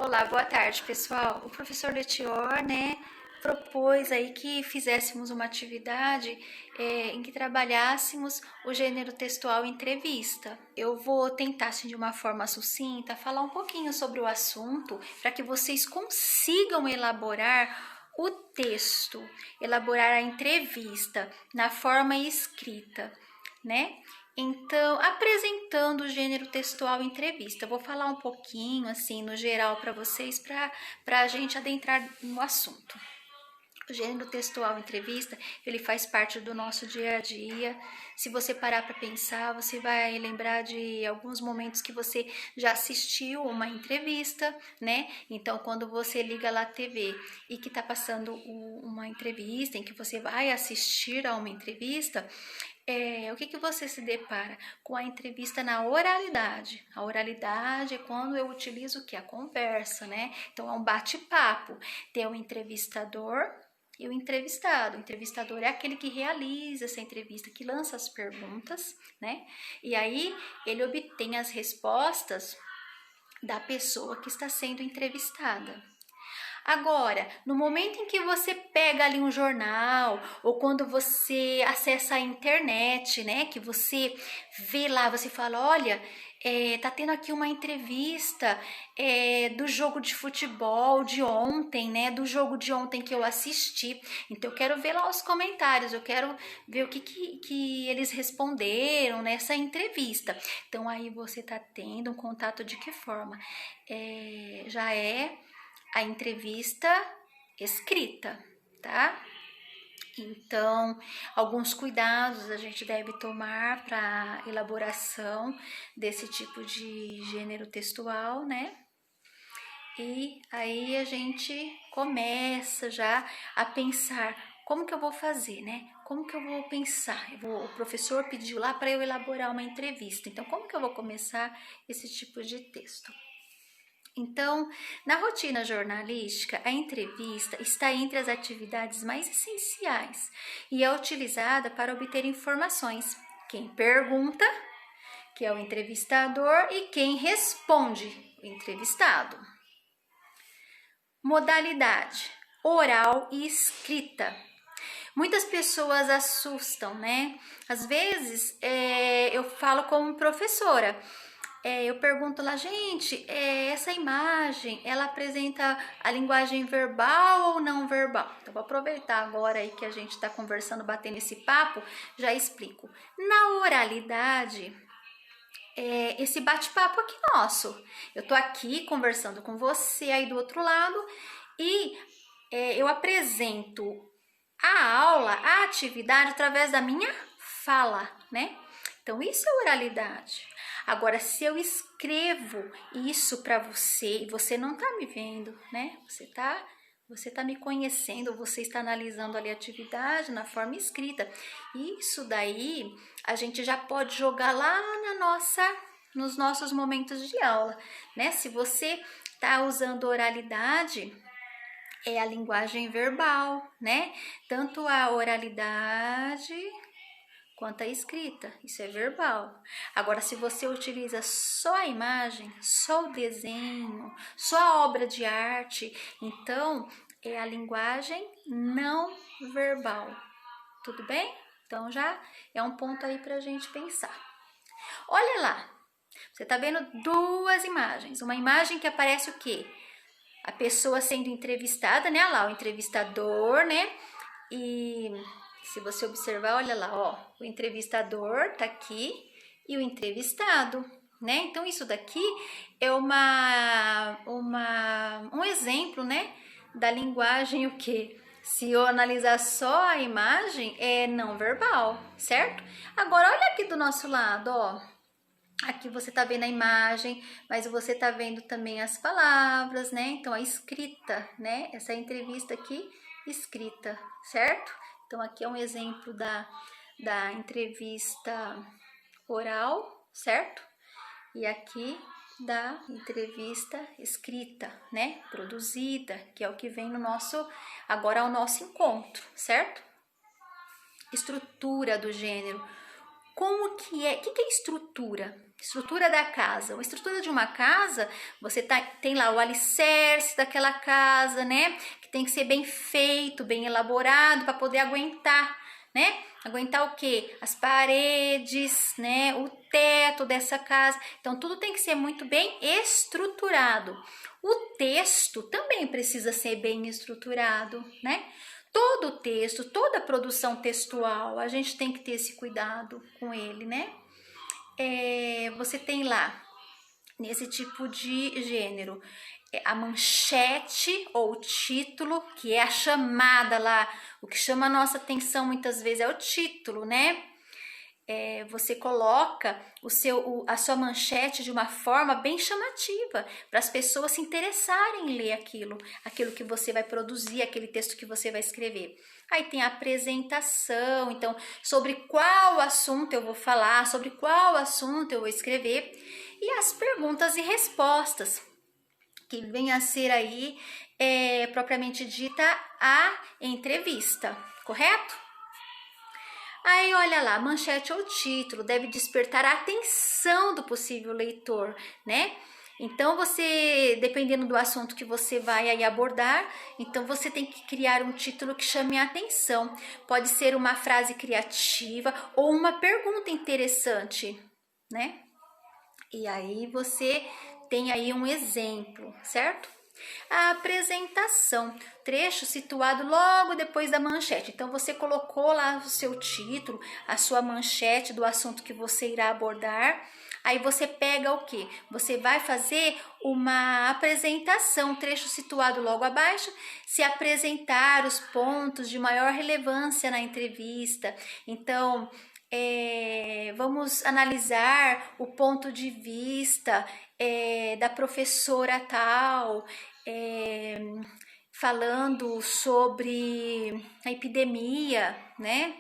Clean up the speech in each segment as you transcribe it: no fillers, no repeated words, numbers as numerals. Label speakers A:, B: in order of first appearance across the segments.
A: Olá, boa tarde, pessoal. O professor Letior, propôs aí que fizéssemos uma atividade em que trabalhássemos o gênero textual entrevista. Eu vou tentar, assim, de uma forma sucinta, falar um pouquinho sobre o assunto para que vocês consigam elaborar o texto, elaborar a entrevista na forma escrita, né? Então, apresentando o gênero textual entrevista, eu vou falar um pouquinho, assim, no geral para vocês, para a gente adentrar no assunto. O gênero textual entrevista, ele faz parte do nosso dia a dia. Se você parar para pensar, você vai lembrar de alguns momentos que você já assistiu uma entrevista, né? Então, quando você liga lá a TV e que está passando uma entrevista, em que você vai assistir a uma entrevista, o que você se depara? Com a entrevista na oralidade. A oralidade é quando eu utilizo o que? A conversa, né? Então, é um bate-papo. Tem o entrevistador e o entrevistado. O entrevistador é aquele que realiza essa entrevista, que lança as perguntas, né? E aí, ele obtém as respostas da pessoa que está sendo entrevistada. Agora, no momento em que você pega ali um jornal ou quando você acessa a internet, né, que você vê lá, você fala, olha, tá tendo aqui uma entrevista do jogo de futebol de ontem, né, do jogo de ontem que eu assisti. Então, eu quero ver lá os comentários, eu quero ver o que eles responderam nessa entrevista. Então, aí você tá tendo um contato de que forma? Já é a entrevista escrita, tá? Então, alguns cuidados a gente deve tomar para elaboração desse tipo de gênero textual, né? E aí a gente começa já a pensar como que eu vou fazer, né? Como que eu vou pensar? O professor pediu lá para eu elaborar uma entrevista. Então, como que eu vou começar esse tipo de texto? Então, na rotina jornalística, a entrevista está entre as atividades mais essenciais e é utilizada para obter informações. Quem pergunta, que é o entrevistador, e quem responde, o entrevistado. Modalidade: oral e escrita. Muitas pessoas assustam, né? Às vezes, eu falo como professora. Eu pergunto lá, gente, essa imagem, ela apresenta a linguagem verbal ou não verbal? Então, vou aproveitar agora aí que a gente está conversando, batendo esse papo, já explico. Na oralidade, esse bate-papo aqui nosso. Eu tô aqui conversando com você aí do outro lado e eu apresento a aula, a atividade através da minha fala, né? Então, isso é oralidade. Agora, se eu escrevo isso para você e você não tá me vendo, né? Você tá me conhecendo, você está analisando ali a atividade na forma escrita. Isso daí a gente já pode jogar lá nos nossos momentos de aula, né? Se você tá usando oralidade, é a linguagem verbal, né? Tanto a oralidade quanto a escrita, isso é verbal. Agora, se você utiliza só a imagem, só o desenho, só a obra de arte, então é a linguagem não verbal. Tudo bem? Então já é um ponto aí pra gente pensar. Olha lá, você tá vendo duas imagens. Uma imagem que aparece o quê? A pessoa sendo entrevistada, né? Olha lá, o entrevistador, né? E se você observar, olha lá, ó, o entrevistador tá aqui e o entrevistado, né? Então, isso daqui é um exemplo, né? Da linguagem, o quê? Se eu analisar só a imagem, é não verbal, certo? Agora, olha aqui do nosso lado, ó. Aqui você tá vendo a imagem, mas você tá vendo também as palavras, né? Então, a escrita, né? Essa entrevista aqui, escrita, certo? Então, aqui é um exemplo da entrevista oral, certo? E aqui da entrevista escrita, né? Produzida, que é o que vem agora ao nosso encontro, certo? Estrutura do gênero. Como que é? O que é estrutura? Estrutura da casa. A estrutura de uma casa, você tem lá o alicerce daquela casa, né? Que tem que ser bem feito, bem elaborado para poder aguentar, né? Aguentar o quê? As paredes, né? O teto dessa casa. Então, tudo tem que ser muito bem estruturado. O texto também precisa ser bem estruturado, né? Todo o texto, toda a produção textual, a gente tem que ter esse cuidado com ele, né? Você tem lá, nesse tipo de gênero, a manchete ou o título, que é a chamada lá. O que chama a nossa atenção muitas vezes é o título, né? Você coloca a sua manchete de uma forma bem chamativa, para as pessoas se interessarem em ler aquilo que você vai produzir, aquele texto que você vai escrever. Aí tem a apresentação, então, sobre qual assunto eu vou falar, sobre qual assunto eu vou escrever, e as perguntas e respostas, que vem a ser aí, propriamente dita, a entrevista, correto? Aí, olha lá, manchete ou título deve despertar a atenção do possível leitor, né? Então, dependendo do assunto que você vai aí abordar, então você tem que criar um título que chame a atenção. Pode ser uma frase criativa ou uma pergunta interessante, né? E aí você tem aí um exemplo, certo? A apresentação, trecho situado logo depois da manchete. Então, você colocou lá o seu título, a sua manchete do assunto que você irá abordar. Aí você pega o quê? Você vai fazer uma apresentação, trecho situado logo abaixo, se apresentar os pontos de maior relevância na entrevista. Então, vamos analisar o ponto de vista da professora tal, falando sobre a epidemia, né?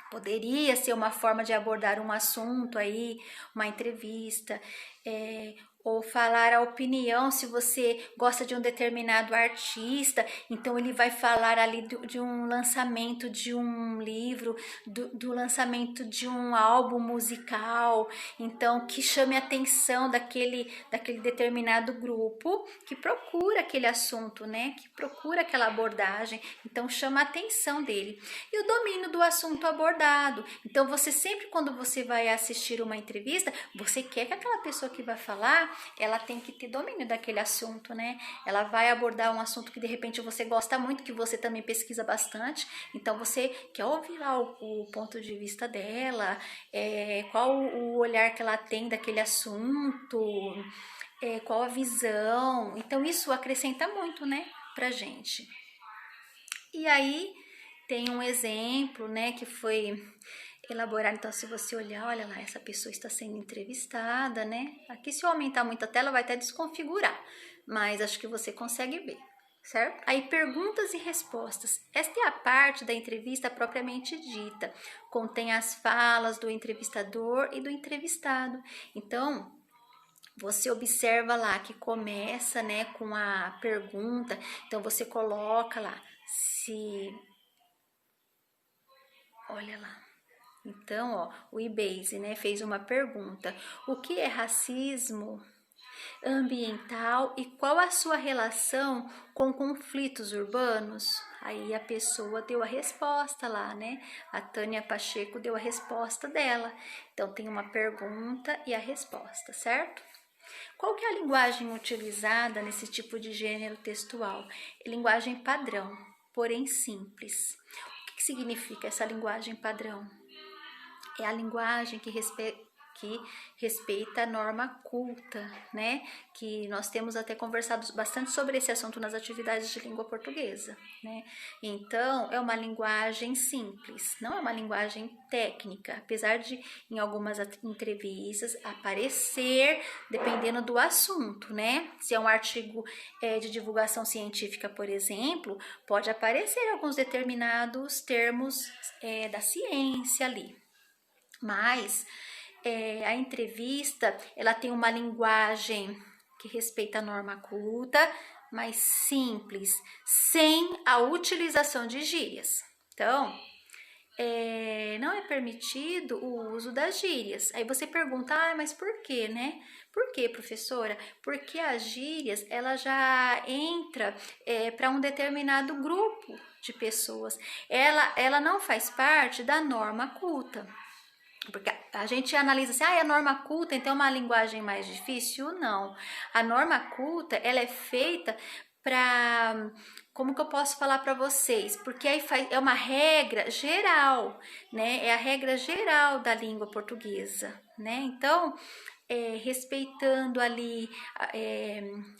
A: Poderia ser uma forma de abordar um assunto aí, uma entrevista, ou falar a opinião, se você gosta de um determinado artista, então ele vai falar ali de um lançamento de um livro, do lançamento de um álbum musical, então que chame a atenção daquele determinado grupo que procura aquele assunto, né? Que procura aquela abordagem, então chama a atenção dele. E o domínio do assunto abordado. Então, você sempre, quando você vai assistir uma entrevista, você quer que aquela pessoa que vai falar, ela tem que ter domínio daquele assunto, né? Ela vai abordar um assunto que de repente você gosta muito, que você também pesquisa bastante, então você quer ouvir lá o ponto de vista dela, qual o olhar que ela tem daquele assunto, qual a visão. Então, isso acrescenta muito, né, pra gente. E aí, tem um exemplo, né, que foi elaborado. Então, se você olhar, olha lá, essa pessoa está sendo entrevistada, né? Aqui, se eu aumentar muito a tela, vai até desconfigurar, mas acho que você consegue ver, certo? Aí, perguntas e respostas. Esta é a parte da entrevista propriamente dita. Contém as falas do entrevistador e do entrevistado. Então, você observa lá que começa, né, com a pergunta. Então, você coloca lá, olha lá. Então, ó, o eBase, né, fez uma pergunta: o que é racismo ambiental e qual a sua relação com conflitos urbanos? Aí a pessoa deu a resposta lá, né? A Tânia Pacheco deu a resposta dela. Então, tem uma pergunta e a resposta, certo? Qual que é a linguagem utilizada nesse tipo de gênero textual? É linguagem padrão, porém simples. O que significa essa linguagem padrão? É a linguagem que respeita a norma culta, né? Que nós temos até conversado bastante sobre esse assunto nas atividades de língua portuguesa, né? Então, é uma linguagem simples, não é uma linguagem técnica, apesar de, em algumas entrevistas, aparecer, dependendo do assunto, né? Se é um artigo de divulgação científica, por exemplo, pode aparecer alguns determinados termos da ciência ali. Mas a entrevista, ela tem uma linguagem que respeita a norma culta, mas simples, sem a utilização de gírias. Então, não é permitido o uso das gírias. Aí você pergunta, mas por quê, né? Por quê, professora? Porque as gírias, ela já entra para um determinado grupo de pessoas. Ela não faz parte da norma culta. Porque a gente analisa assim, a norma culta então é uma linguagem mais difícil? Não. A norma culta, ela é feita para, como que eu posso falar para vocês? Porque aí é uma regra geral, né? É a regra geral da língua portuguesa, né? Então, respeitando ali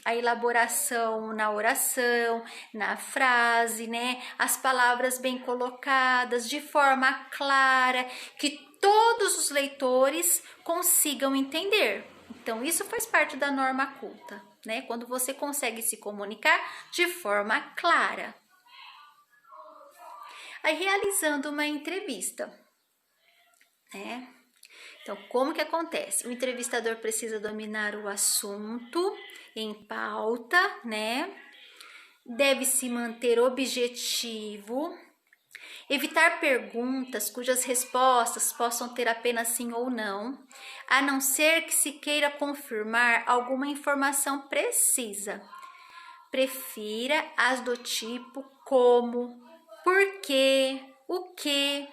A: a elaboração na oração, na frase, né? As palavras bem colocadas, de forma clara, que todos os leitores consigam entender. Então, isso faz parte da norma culta, né? Quando você consegue se comunicar de forma clara. Aí, realizando uma entrevista, né? Então, como que acontece? O entrevistador precisa dominar o assunto em pauta, né? Deve se manter objetivo, evitar perguntas cujas respostas possam ter apenas sim ou não, a não ser que se queira confirmar alguma informação precisa. Prefira as do tipo como, por quê, o que.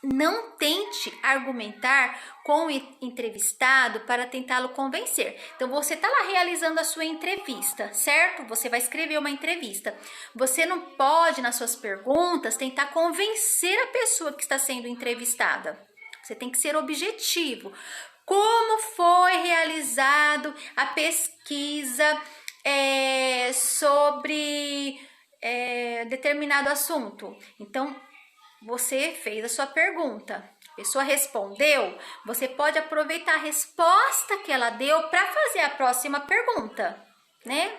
A: Não tente argumentar com o entrevistado para tentá-lo convencer. Então, você está lá realizando a sua entrevista, certo? Você vai escrever uma entrevista. Você não pode, nas suas perguntas, tentar convencer a pessoa que está sendo entrevistada. Você tem que ser objetivo. Como foi realizado a pesquisa sobre determinado assunto? Então, você fez a sua pergunta, a pessoa respondeu, você pode aproveitar a resposta que ela deu para fazer a próxima pergunta, né?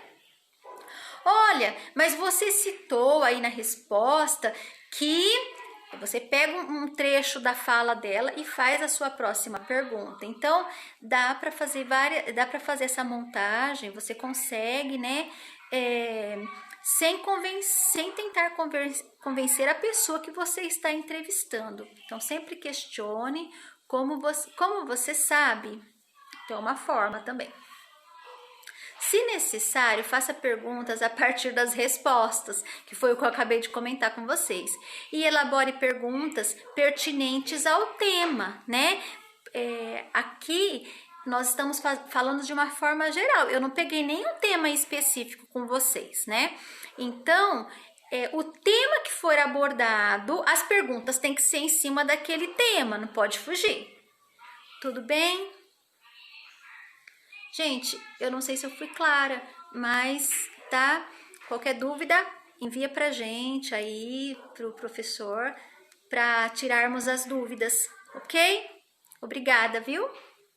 A: Olha, mas você citou aí na resposta que você pega um trecho da fala dela e faz a sua próxima pergunta. Então, dá para fazer essa montagem, você consegue, né? Sem tentar convencer a pessoa que você está entrevistando. Então, sempre questione como você sabe. Então, é uma forma também. Se necessário, faça perguntas a partir das respostas, que foi o que eu acabei de comentar com vocês. E elabore perguntas pertinentes ao tema, né? Aqui nós estamos falando de uma forma geral. Eu não peguei nenhum tema específico com vocês, né? Então, o tema que for abordado, as perguntas têm que ser em cima daquele tema, não pode fugir. Tudo bem? Gente, eu não sei se eu fui clara, mas tá? Qualquer dúvida, envia pra gente aí, pro professor, para tirarmos as dúvidas, ok? Obrigada, viu?